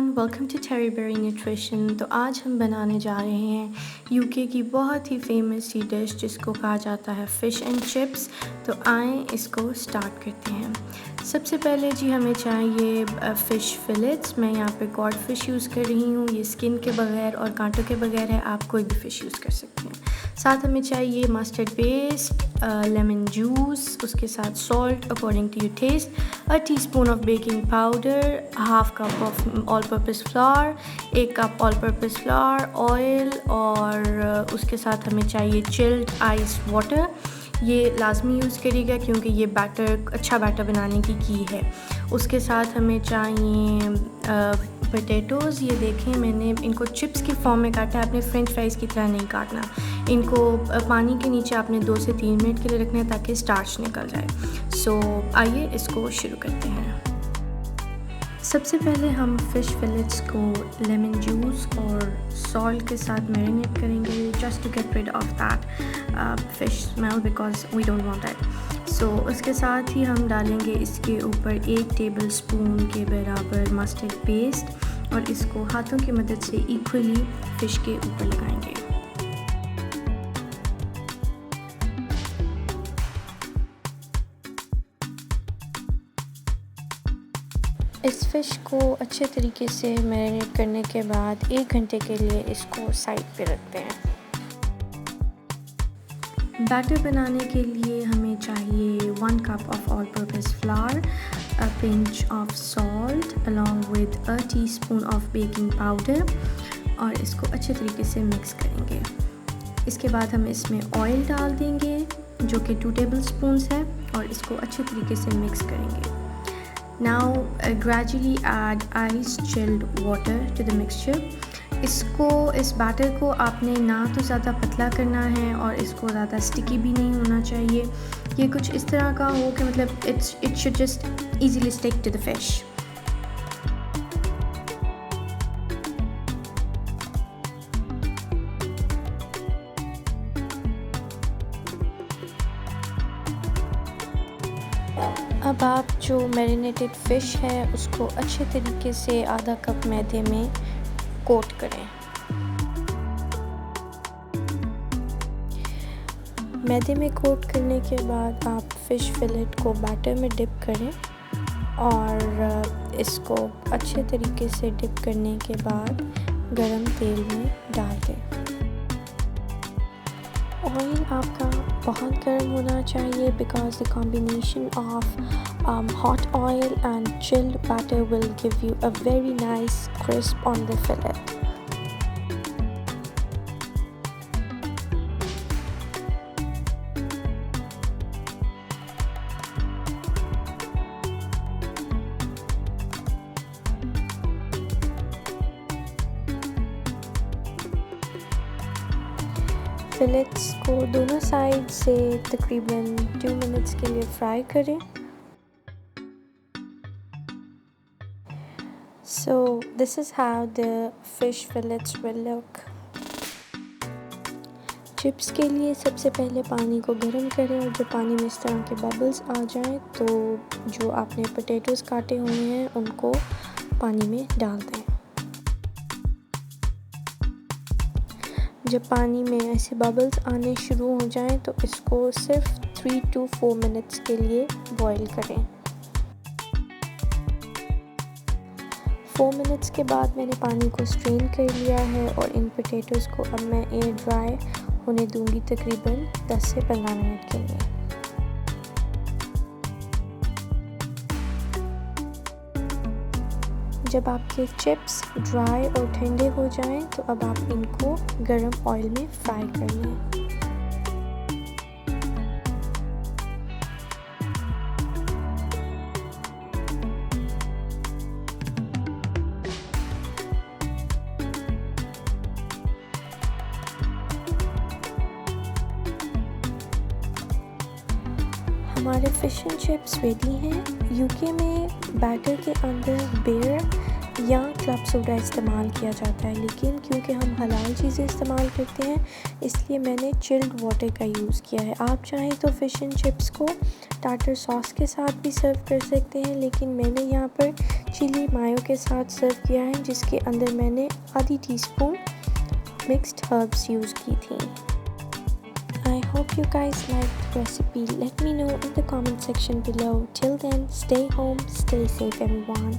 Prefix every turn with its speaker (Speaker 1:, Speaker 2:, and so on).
Speaker 1: Everyone, welcome to Terry Berry nutrition. तो आज हम बनाने जा रहे हैं यूके की बहुत ही फेमस सी डिश जिसको कहा जाता है फ़िश एंड चिप्स। तो आएँ इसको स्टार्ट करते हैं। सबसे पहले जी हमें चाहिए फ़िश फिलेट्स। मैं यहाँ पे कॉड फ़िश यूज़ कर रही हूँ। ये स्किन के बगैर और कांटों के बगैर है, आप कोई भी फ़िश यूज़ कर सकते हैं। साथ हमें चाहिए मस्टर्ड पेस्ट, लेमन जूस, उसके साथ salt according to your taste, a teaspoon of baking powder, half cup of all purpose flour, 1 cup all purpose flour, oil और उसके साथ हमें चाहिए चिल्ड आइस वाटर। ये लाजमी यूज़ करिएगा क्योंकि ये अच्छा बैटर बनाने की है। उसके साथ हमें चाहिए पोटैटोज़। ये देखें मैंने इनको चिप्स की फॉर्म में काटा है, आपने फ्रेंच फ्राइज़ की तरह नहीं काटना। इनको पानी के नीचे आपने 2 से 3 मिनट के लिए रखना है ताकि स्टार्च निकल जाए। सो आइए इसको शुरू करते हैं। सबसे पहले हम फ़िश फिलेट्स को लेमन जूस और सॉल्ट के साथ मैरिनेट करेंगे just to get rid of that fish smell because we don't want that. So उसके साथ ही हम डालेंगे इसके ऊपर 1 टेबल स्पून के बराबर मस्टर्ड पेस्ट और इसको हाथों की मदद से इक्वली फ़िश के ऊपर लगाएंगे। इस फ़िश को अच्छे तरीके से मैरिनेट करने के बाद 1 घंटे के लिए इसको साइड पे रखते हैं। बैटर बनाने के लिए हमें चाहिए 1 cup of all purpose flower, a pinch of salt along with a teaspoon of baking powder और इसको अच्छे तरीके से मिक्स करेंगे। इसके बाद हम इसमें ऑयल डाल देंगे जो कि 2 टेबल स्पून्स है और इसको अच्छे तरीके से मिक्स करेंगे। Now gradually add ice chilled water to the mixture. इस बैटर को आपने ना तो ज़्यादा पतला करना है और इसको ज़्यादा स्टिकी भी नहीं होना चाहिए। ये कुछ इस तरह का हो कि मतलब it should just easily stick to the fish. अब आप जो मैरिनेटेड फ़िश है उसको अच्छे तरीके से आधा कप मैदे में कोट करें। मैदे में कोट करने के बाद आप फ़िश फिलेट को बैटर में डिप करें और इसको अच्छे तरीके से डिप करने के बाद गरम तेल में डाल दें। ऑयल आपका बहुत गर्म होना चाहिए because the combination of hot oil and chilled batter will give you a very nice crisp on the fillet. Fillets को दोनों साइड से तकरीबन 2 मिनट्स के लिए फ्राई करें। So this is how the fish fillets will look. Chips के लिए सबसे पहले पानी को गर्म करें और जब पानी में इस तरह के बबल्स आ जाएं तो जो आपने पोटैटोज़ काटे हुए हैं उनको पानी में डाल दें। जब पानी में ऐसे बबल्स आने शुरू हो जाएं तो इसको सिर्फ 3 to 4 मिनट्स के लिए बॉईल करें। 4 मिनट्स के बाद मैंने पानी को स्ट्रेन कर लिया है और इन पोटैटोज़ को अब मैं एयर ड्राई होने दूंगी तकरीबन 10 से 15 मिनट के लिए। जब आपके चिप्स ड्राई और ठंडे हो जाएं तो अब आप इनको गरम ऑयल में फ्राई कर लें। हमारे फ़िश एंड चिप्स रेडी हैं। यूके में बैटर के अंदर बेर या क्लब सोडा इस्तेमाल किया जाता है, लेकिन क्योंकि हम हलाल चीज़ें इस्तेमाल करते हैं इसलिए मैंने चिल्ड वाटर का यूज़ किया है। आप चाहें तो फ़िश एंड चिप्स को टाटर सॉस के साथ भी सर्व कर सकते हैं, लेकिन मैंने यहाँ पर चिली मायो के साथ सर्व किया है, जिसके अंदर मैंने आधी टीस्पून मिक्स्ड हर्ब्स यूज़ की थी। I hope you guys liked the recipe. Let me know in the comment section below. Till then, stay home, stay safe everyone.